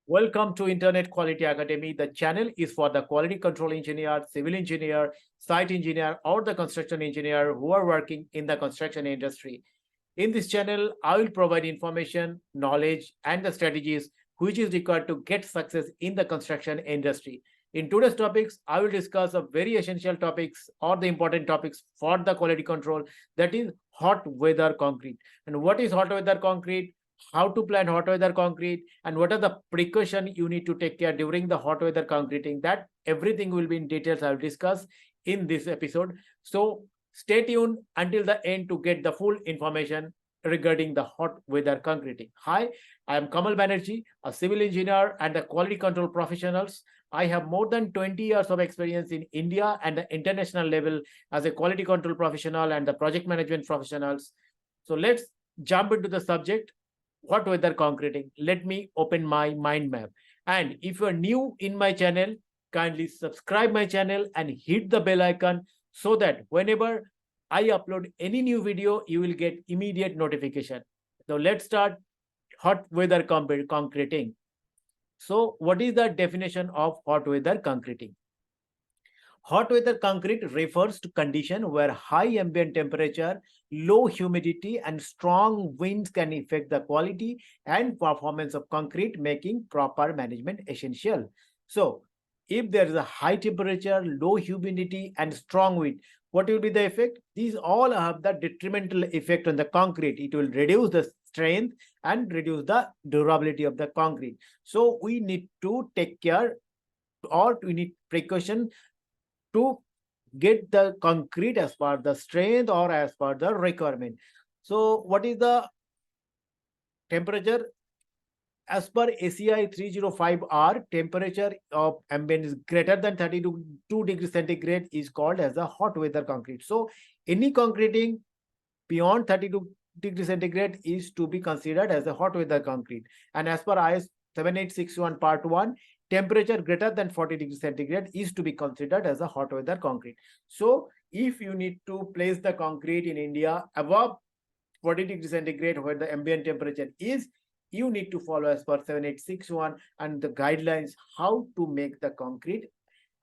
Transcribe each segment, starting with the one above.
Welcome to Internet Quality Academy. The channel is for the quality control engineer, civil engineer, site engineer, or the construction engineer who are working in the construction industry. In this channel, I will provide information, knowledge, and the strategies which is required to get success in the construction industry. In today's topics, I will discuss a very essential topics or the important topics for the quality control, that is hot weather concrete. And what is hot weather concrete? How to plan hot weather concrete, and what are the precautions you need to take care during the hot weather concreting. That everything will be in details I'll discuss in this episode. So stay tuned until the end to get the full information regarding the hot weather concreting. Hi, I am Kamal Banerjee, a civil engineer and a quality control professionals. I have more than 20 years of experience in India and the international level as a quality control professional and the project management professionals. So let's jump into the subject. Hot weather concreting. Let me open my mind map. And if you are new in my channel, kindly subscribe my channel and hit the bell icon so that whenever I upload any new video, you will get immediate notification. Now let's start hot weather concreting. So what is the definition of hot weather concreting? Hot weather concrete refers to condition where high ambient temperature, low humidity, and strong winds can affect the quality and performance of concrete, making proper management essential. So, if there is a high temperature, low humidity, and strong wind, what will be the effect? These all have the detrimental effect on the concrete. It will reduce the strength and reduce the durability of the concrete. So, we need to take care, or we need precaution to get the concrete as per the strength or as per the requirement. So what is the temperature? As per ACI 305R, temperature of ambient is greater than 32 degrees centigrade is called as a hot weather concrete. So any concreting beyond 32 degrees centigrade is to be considered as a hot weather concrete. And as per IS 7861 part 1, temperature greater than 40 degrees centigrade is to be considered as a hot weather concrete. So if you need to place the concrete in India above 40 degrees centigrade where the ambient temperature is, you need to follow as per 7861 and the guidelines how to make the concrete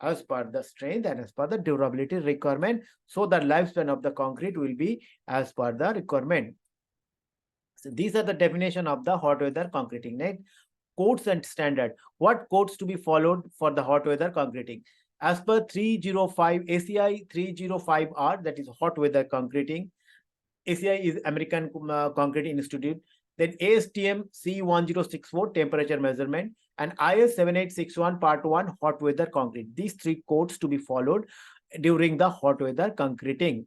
as per the strength and as per the durability requirement, so the lifespan of the concrete will be as per the requirement. So these are the definition of the hot weather concreting. Right? Codes and standard. What codes to be followed for the hot weather concreting? As per 305 ACI 305R, that is hot weather concreting. ACI is American Concrete Institute. Then ASTM C1064 temperature measurement and IS 7861 part 1 hot weather concrete. These three codes to be followed during the hot weather concreting.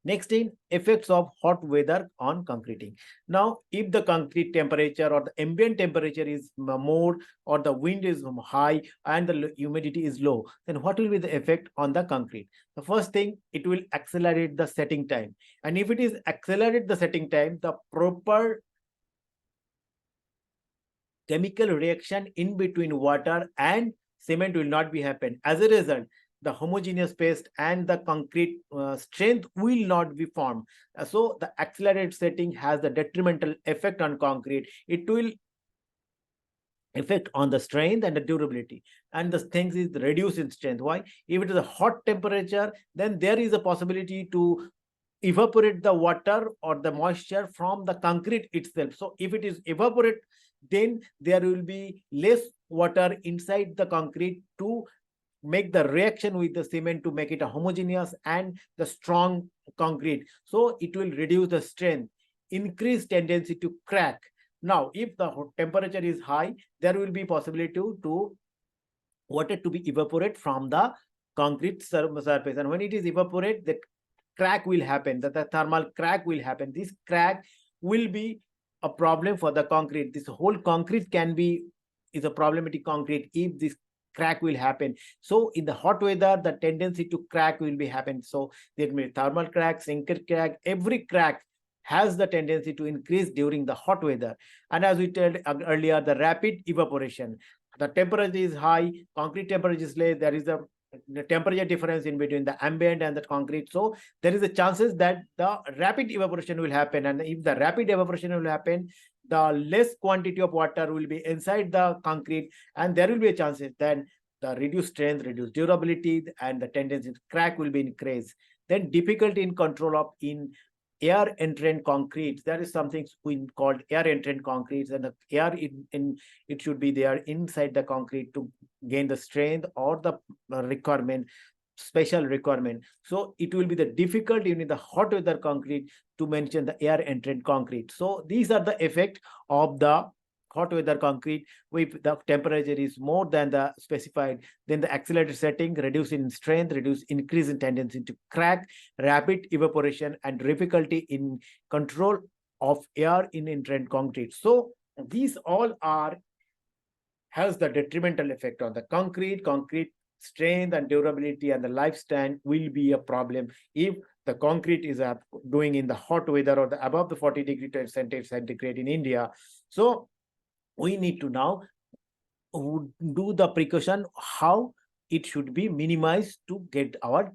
Next in effects of hot weather on concreting. Now, if the concrete temperature or the ambient temperature is more or the wind is high and the humidity is low, then what will be the effect on the concrete? The first thing, it will accelerate the setting time. And if it is accelerate the setting time, the proper chemical reaction in between water and cement will not be happen. As a result, the homogeneous paste and the concrete strength will not be formed. So the accelerated setting has the detrimental effect on concrete. It will effect on the strength and the durability, and the things is reduced in strength. Why? If it is a hot temperature, then there is a possibility to evaporate the water or the moisture from the concrete itself. So if it is evaporate, then there will be less water inside the concrete to make the reaction with the cement to make it a homogeneous and the strong concrete. So it will reduce the strength, increase tendency to crack. Now, if the temperature is high, there will be possibility to water to be evaporate from the concrete surface. And when it is evaporate, the crack will happen, that the thermal crack will happen. This crack will be a problem for the concrete. This whole concrete is a problematic concrete if this crack will happen. So in the hot weather, the tendency to crack will be happen. So there may be thermal crack, sinker crack, every crack has the tendency to increase during the hot weather. And as we told earlier, the rapid evaporation. The temperature is high, concrete temperature is low, there is a temperature difference in between the ambient and the concrete. So there is a chances that the rapid evaporation will happen. And if the rapid evaporation will happen, the less quantity of water will be inside the concrete, and there will be a chances then the reduced strength, reduced durability, and the tendency to crack will be increased. Then difficulty in control of in air entrant concrete. There is something we called air entrant concretes, and the air in it should be there inside the concrete to gain the strength or the requirement, special requirement. So it will be the difficult in the hot weather concrete to mention the air entrant concrete. So these are the effect of the hot weather concrete. If the temperature is more than the specified, then the accelerated setting, reduce in strength, reduce increase in tendency to crack, rapid evaporation, and difficulty in control of air in entrant concrete. So these all are has the detrimental effect on the concrete strength and durability and the lifespan will be a problem if the concrete is doing in the hot weather or the above the 40 degrees centigrade in India. So we need to now do the precaution how it should be minimized to get our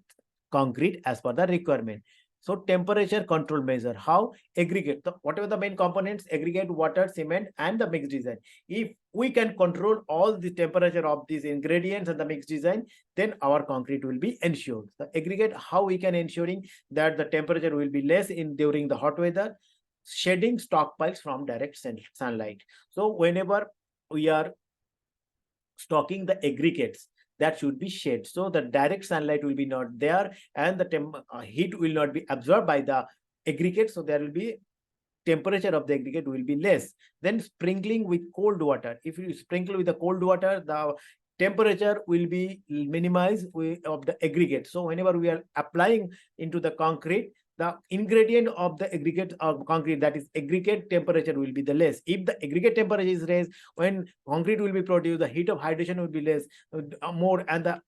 concrete as per the requirement. So temperature control measure, how aggregate, whatever the main components, aggregate, water, cement, and the mix design. If we can control all the temperature of these ingredients and the mix design, then our concrete will be ensured. The aggregate, how we can ensuring that the temperature will be less in during the hot weather, shedding stockpiles from direct sunlight. So whenever we are stocking the aggregates, that should be shed, so the direct sunlight will be not there and the heat will not be absorbed by the aggregate, so there will be temperature of the aggregate will be less. Then sprinkling with cold water, if you sprinkle with the cold water, the temperature will be minimized of the aggregate. So whenever we are applying into the concrete, the ingredient of the aggregate of concrete, that is aggregate temperature, will be the less. If the aggregate temperature is raised, when concrete will be produced, the heat of hydration will be less, more, and the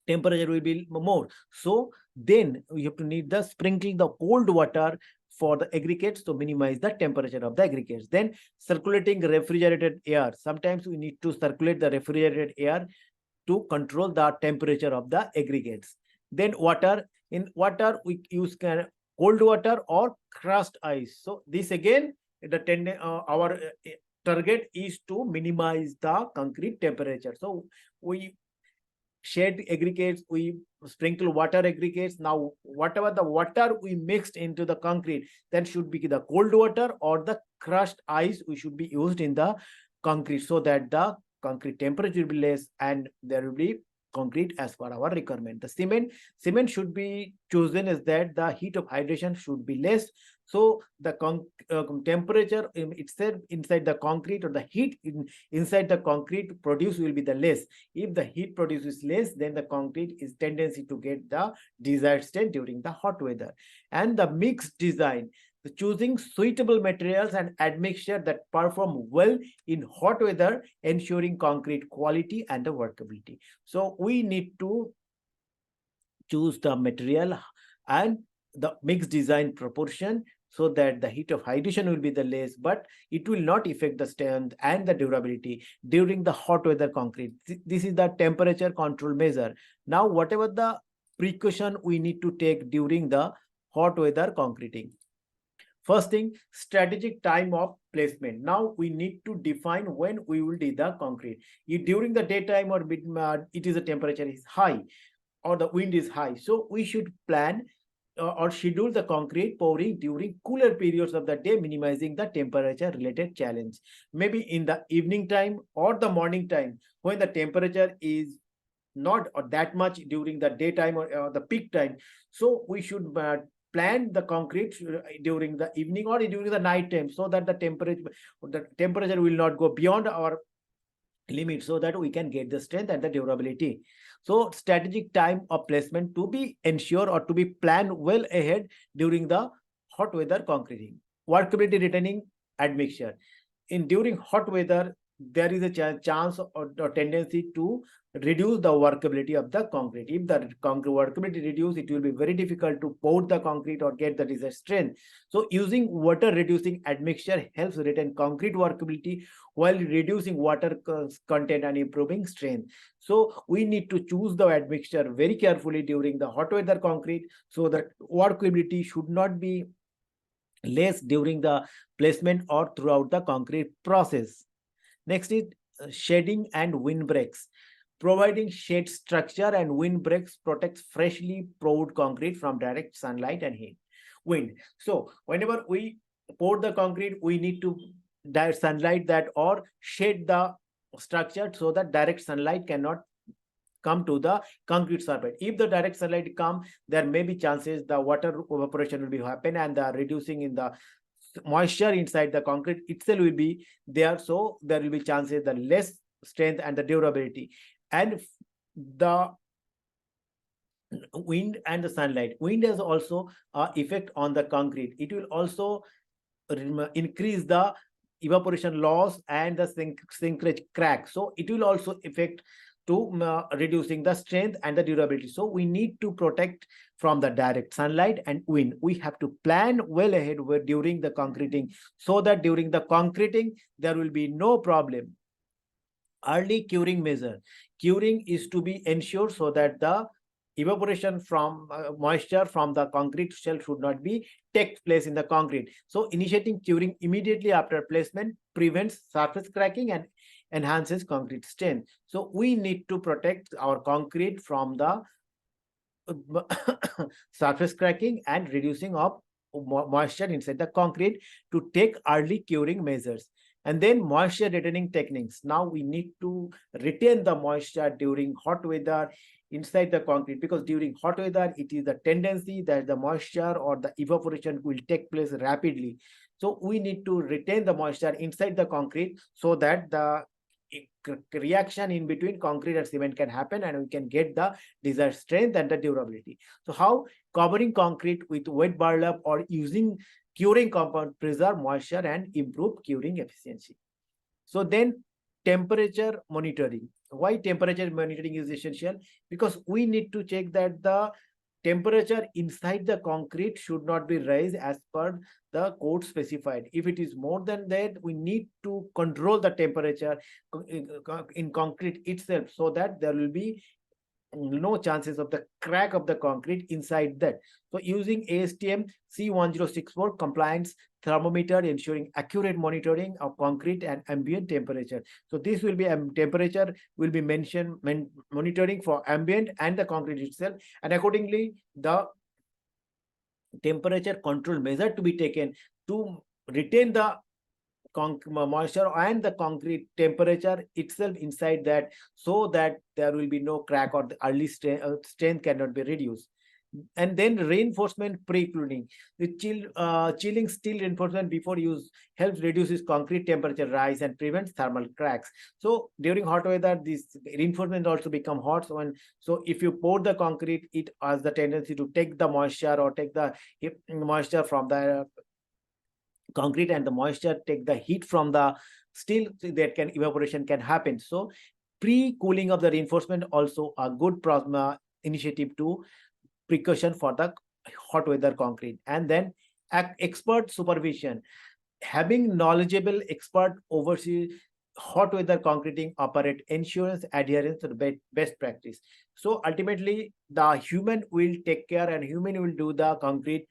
temperature will be more. So then we have to need the sprinkling the cold water for the aggregates to minimize the temperature of the aggregates. Then circulating refrigerated air. Sometimes we need to circulate the refrigerated air to control the temperature of the aggregates. Then water. In water, we use cold water or crushed ice. So this again, our target is to minimize the concrete temperature. So we shed aggregates, we sprinkle water aggregates. Now, whatever the water we mixed into the concrete, that should be the cold water or the crushed ice we should be used in the concrete, so that the concrete temperature will be less and there will be concrete as per our requirement. The cement should be chosen is that the heat of hydration should be less, so the temperature itself inside the concrete or the heat inside the concrete produced will be the less. If the heat produces less, then the concrete is tendency to get the desired state during the hot weather. And the mixed design, choosing suitable materials and admixture that perform well in hot weather, ensuring concrete quality and the workability. So we need to choose the material and the mixed design proportion, so that the heat of hydration will be the less, but it will not affect the strength and the durability during the hot weather concrete. This is the temperature control measure. Now, whatever the precaution we need to take during the hot weather concreting. First thing, strategic time of placement. Now we need to define when we will do the concrete. If during the daytime or it is a temperature is high or the wind is high, so we should plan or schedule the concrete pouring during cooler periods of the day, minimizing the temperature related challenge. Maybe in the evening time or the morning time, when the temperature is not that much during the daytime or the peak time. So we should plan the concrete during the evening or during the night time, so that the temperature will not go beyond our limit, so that we can get the strength and the durability. So strategic time of placement to be ensured or to be planned well ahead during the hot weather concreting. Workability retaining admixture. During hot weather, there is a chance or tendency to reduce the workability of the concrete. If the concrete workability reduce, it will be very difficult to pour the concrete or get the desired strength. So using water reducing admixture helps retain concrete workability while reducing water content and improving strength. So we need to choose the admixture very carefully during the hot weather concrete, so that workability should not be less during the placement or throughout the concrete process. Next is shading and windbreaks. Providing shade structure and windbreaks protects freshly poured concrete from direct sunlight and heat. Wind. So whenever we pour the concrete, we need to direct sunlight that or shade the structure so that direct sunlight cannot come to the concrete surface. If the direct sunlight come, there may be chances the water evaporation will be happen and the reducing in the moisture inside the concrete itself will be there. So there will be chances the less strength and the durability. And the wind and the sunlight. Wind has also effect on the concrete. It will also increase the evaporation loss and the sinkage crack. So it will also affect to reducing the strength and the durability. So we need to protect from the direct sunlight and wind. We have to plan well ahead during the concreting so that during the concreting there will be no problem. Early curing measure. Curing is to be ensured so that the evaporation from moisture from the concrete shell should not be take place in the concrete. So initiating curing immediately after placement prevents surface cracking and enhances concrete strength. So we need to protect our concrete from the surface cracking and reducing of moisture inside the concrete to take early curing measures. And then moisture retaining techniques. Now we need to retain the moisture during hot weather inside the concrete, because during hot weather it is the tendency that the moisture or the evaporation will take place rapidly. So we need to retain the moisture inside the concrete so that the reaction in between concrete and cement can happen and we can get the desired strength and the durability. So how covering concrete with wet burlap or using curing compound preserve moisture and improve curing efficiency. So then temperature monitoring. Why temperature monitoring is essential? Because we need to check that the temperature inside the concrete should not be raised as per the code specified. If it is more than that, we need to control the temperature in concrete itself so that there will be no chances of the crack of the concrete inside that. So using ASTM C1064 compliance thermometer ensuring accurate monitoring of concrete and ambient temperature. So this will be temperature will be mentioned monitoring for ambient and the concrete itself, and accordingly the temperature control measure to be taken to retain the moisture and the concrete temperature itself inside that, so that there will be no crack or the early strength cannot be reduced. And then reinforcement pre-cooling. The chilling steel reinforcement before use helps reduces concrete temperature rise and prevents thermal cracks. So during hot weather, this reinforcement also become hot. So if you pour the concrete, it has the tendency to take the moisture or take the moisture from the concrete, and the moisture take the heat from the steel, so that can evaporation can happen. So pre-cooling of the reinforcement also a good initiative to precaution for the hot weather concrete. And then expert supervision. Having knowledgeable expert oversee hot weather concreting operate ensures adherence to the best practice. So ultimately the human will take care and human will do the concrete.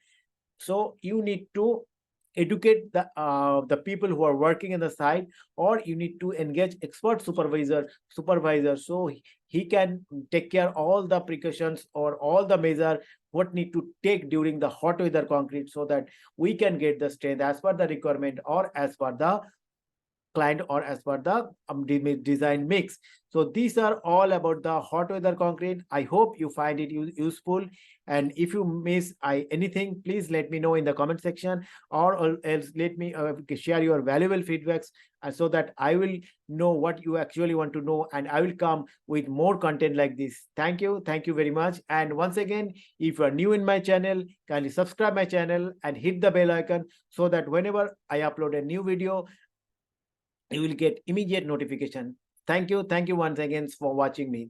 So you need to educate the people who are working in the site, or you need to engage expert supervisor so he can take care all the precautions or all the measure what need to take during the hot weather concrete, so that we can get the strength as per the requirement or as per the client or as per the design mix. So these are all about the hot weather concrete. I hope you find it useful, and if you miss anything, please let me know in the comment section, or else let me share your valuable feedbacks, so that I will know what you actually want to know, and I will come with more content like this. Thank you very much. And once again, if you are new in my channel, kindly subscribe my channel and hit the bell icon, so that whenever I upload a new video, you will get immediate notification. Thank you once again for watching me.